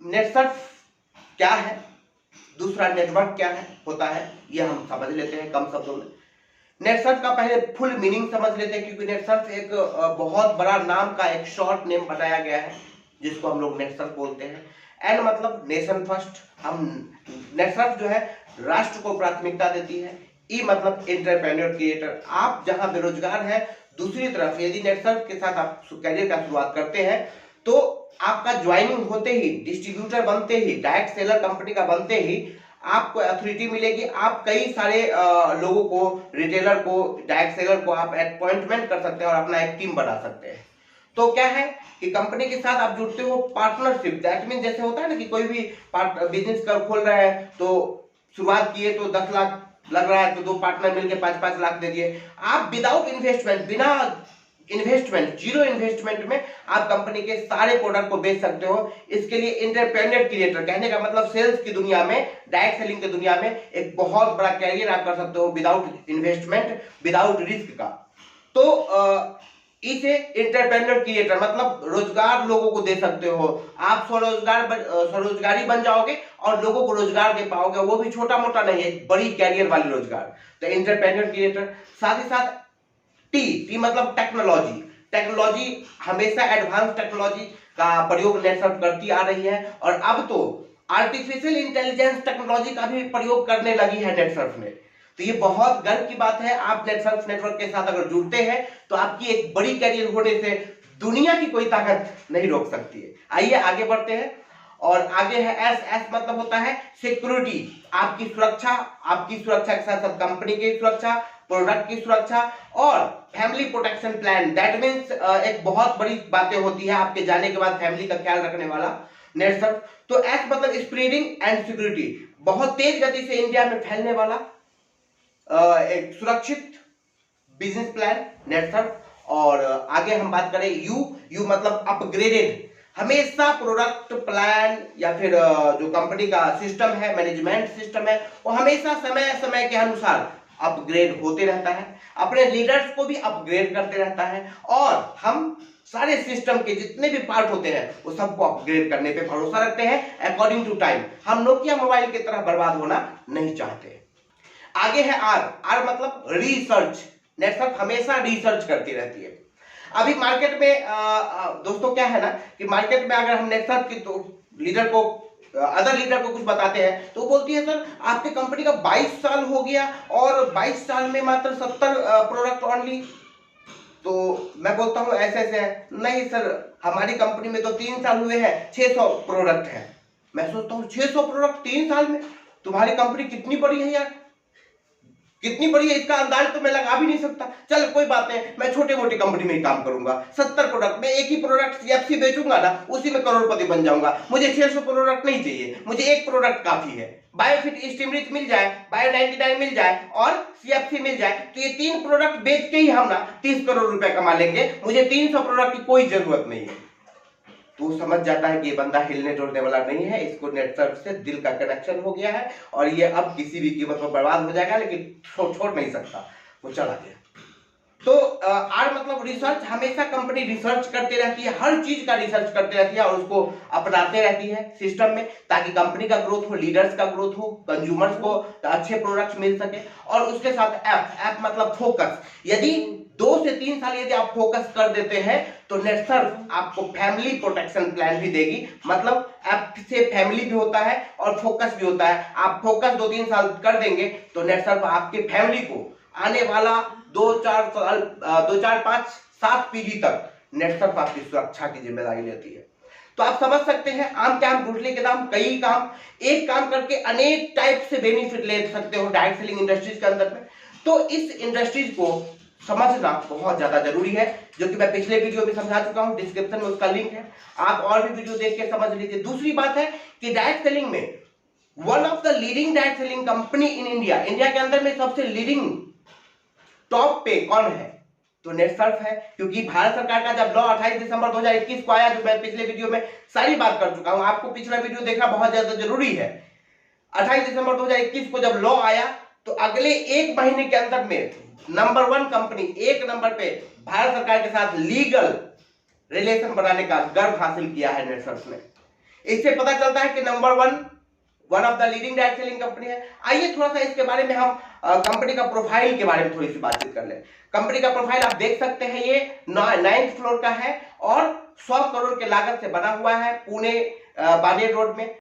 नेटसर्फ क्या है, दूसरा नेटवर्क क्या है होता है, ये हम समझ लेते हैं कम शब्दों में। नेटसर्फ का पहले फुल मीनिंग समझ लेते हैं, क्योंकि नेटसर्फ एक बहुत बड़ा नाम का एक शॉर्ट नेम बनाया गया है जिसको हम लोग नेटसर्फ बोलते हैं। एन मतलब नेशन फर्स्ट, हम नेटसर्फ जो है राष्ट्र को प्राथमिकता देती है। ई मतलब एंटरप्रेन्योर क्रिएटर, आप जहां बेरोजगार है, दूसरी तरफ यदि नेटसर्फ के साथ आप करियर का शुरुआत करते हैं तो आपका ज्वाइनिंग होते ही, डिस्ट्रीब्यूटर बनते ही, डायरेक्ट सेलर कंपनी का बनते ही आपको अथॉरिटी मिलेगी। आप कई सारे लोगों को, रिटेलर को, डायरेक्ट सेलर को आप अपॉइंटमेंट कर सकते हैं और अपना एक टीम बना सकते हैं। तो क्या है कि कंपनी के साथ आप जुड़ते हो पार्टनरशिप, दैट मीन जैसे होता है ना कि कोई भी बिजनेस कर खोल रहा है तो शुरुआत किए तो 10 लाख लग रहा है तो 2 पार्टनर मिलकर 5-5 लाख दे दिए। आप विदाउट इन्वेस्टमेंट, बिना इन्वेस्टमेंट, जीरो इन्वेस्टमेंट में आप कंपनी के सारे प्रोडक्ट को बेच सकते हो। इसके लिए एंटरप्रेन्योर क्रिएटर, कहने का मतलब सेल्स की दुनिया में, डायरेक्ट सेलिंग की दुनिया में एक बहुत बड़ा कैरियर आप कर सकते हो विदाउट इन्वेस्टमेंट, विदाउट रिस्क का। तो इसे एंटरप्रेन्योर क्रिएटर मतलब रोजगार लोगों को दे सकते हो। आप स्वरोजगारी बन जाओगे और लोगों को रोजगार दे पाओगे, वो भी छोटा मोटा नहीं है, बड़ी कैरियर वाली रोजगार। तो एंटरप्रेन्योर क्रिएटर, साथ ही साथ टी मतलब टेक्नोलॉजी। टेक्नोलॉजी हमेशा एडवांस टेक्नोलॉजी का प्रयोग नेटसर्फ करती आ रही है और अब तो आर्टिफिशियल इंटेलिजेंस टेक्नोलॉजी का भी प्रयोग करने लगी है नेटसर्फ ने। तो ये बहुत गर्व की बात है। आप नेटसर्फ नेटवर्क के साथ अगर जुड़ते हैं तो आपकी एक बड़ी कैरियर होने से दुनिया की कोई ताकत नहीं रोक सकती है। आइए आगे बढ़ते हैं। और आगे है एस। एस मतलब होता है सिक्योरिटी, आपकी सुरक्षा, आपकी सुरक्षा के साथ साथ कंपनी की सुरक्षा, प्रोडक्ट की सुरक्षा और family protection plan. That means एक बहुत बड़ी बातें होती है आपके जाने के बाद फैमिली का ख्याल रखने वाला नेटसर्फ। तो एस मतलब स्प्रेडिंग एंड सिक्योरिटी, बहुत तेज गति से इंडिया में फैलने वाला एक सुरक्षित बिजनेस प्लान नेटसर्फ। और आगे हम बात करें यू मतलब अपग्रेडेड, हमेशा प्रोडक्ट प्लान या फिर जो कंपनी का सिस्टम है, मैनेजमेंट सिस्टम है, वो हमेशा समय समय के अनुसार अपग्रेड होते रहता है, अपने लीडर्स को भी अपग्रेड करते रहता है और हम सारे सिस्टम के जितने भी पार्ट होते हैं वो सबको अपग्रेड करने पे भरोसा रखते हैं अकॉर्डिंग टू टाइम। हम नोकिया मोबाइल की तरह बर्बाद होना नहीं चाहते। आगे है आर। आर मतलब रिसर्च, नेटसर्फ हमेशा रिसर्च करती रहती है। अभी मार्केट में दोस्तों क्या है ना कि मार्केट में अगर हम नेटसर्फ की तो लीडर को, अदर लीडर को कुछ बताते हैं तो बोलती है सर आपके कंपनी का 22 साल हो गया और 22 साल में मात्र 70 प्रोडक्ट ओनली। तो मैं बोलता हूं ऐसे ऐसे है, नहीं सर हमारी कंपनी में तो 3 साल हुए हैं, 600 प्रोडक्ट है। मैं सोचता हूं 600 प्रोडक्ट 3 साल में, तुम्हारी कंपनी कितनी बड़ी है यार, कितनी बड़ी है, इसका अंदाज तो मैं लगा भी नहीं सकता। चल कोई बात नहीं, मैं छोटे मोटी कंपनी में ही काम करूंगा, 70 प्रोडक्ट में एक ही प्रोडक्ट सीएफसी बेचूंगा ना, उसी में करोड़पति बन जाऊंगा। मुझे 600 प्रोडक्ट नहीं चाहिए, मुझे एक प्रोडक्ट काफी है। बायोफिट स्टीमरिच मिल जाए, बायो 99 मिल जाए और सीएफसी मिल जाए, तो ये 3 प्रोडक्ट बेच के ही हम ना 30 करोड़ रुपए कमा लेंगे। मुझे 300 प्रोडक्ट की कोई जरूरत नहीं है। तो समझ जाता है कि ये बंदा हिलने डुलने वाला नहीं है, इसको नेटसर्फ से दिल का कनेक्शन हो गया है और ये अब किसी भी कीमत पर बर्बाद हो जाएगा, लेकिन छोड़ नहीं सकता, वो चला गया। तो आर मतलब रिसर्च, हमेशा कंपनी रिसर्च करते रहती है, हर चीज का रिसर्च करते रहती है और उसको अपनाते रहती है सिस्टम में, ताकि कंपनी का ग्रोथ हो, लीडर्स का ग्रोथ हो, कंज्यूमर्स को अच्छे प्रोडक्ट्स मिल सके। और उसके साथ एप मतलब फोकस, यदि 2 से 3 साल यदि आप फोकस कर देते हैं तो नेटसर्फ आपको फैमिली प्रोटेक्शन प्लान भी देगी। मतलब ऐप से फैमिली भी होता है और फोकस भी होता है। आप फोकस 2-3 साल कर देंगे तो नेटसर्फ आपके फैमिली को आने वाला 2-4-5-7 पीढ़ी तक नेटसर्फ आपकी सुरक्षा की जिम्मेदारी लेती है। तो आप समझ सकते हैं आम के आम गुठली के दाम, कई काम, एक काम करके अनेक टाइप से बेनिफिट ले सकते हो डायरेक्ट सेलिंग इंडस्ट्रीज के अंदर में। तो इस इंडस्ट्रीज को समझना बहुत ज्यादा जरूरी है, जो कि मैं पिछले वीडियो में समझा चुका हूं, डिस्क्रिप्शन में उसका लिंक है, आप और भी वीडियो देख के समझ लीजिए। दूसरी बात है कि डायरेक्ट सेलिंग में one of the leading direct selling company in India, India के अंदर में सबसे लीडिंग टॉप पे कौन है, तो नेटसर्फ है। क्योंकि भारत सरकार का जब लॉ 28 दिसंबर 2021 को आया, जो मैं पिछले वीडियो में सारी बात कर चुका हूं, आपको पिछला वीडियो देखना बहुत ज्यादा जरूरी है। 28 दिसंबर 2021 को जब लॉ आया तो अगले 1 महीने के अंदर में नंबर 1 कंपनी, 1 नंबर पे भारत सरकार के साथ लीगल रिलेशन बनाने का गर्व हासिल किया है नेटसर्फ ने। इससे पता चलता है कि number one of the leading direct selling company है। आइए थोड़ा सा इसके बारे में हम कंपनी का प्रोफाइल के बारे में थोड़ी सी बातचीत कर लें। कंपनी का प्रोफाइल आप देख सकते हैं, ये 9th फ्लोर का है और 100 करोड़ के लागत से बना हुआ है, पुणे बानेर रोड में।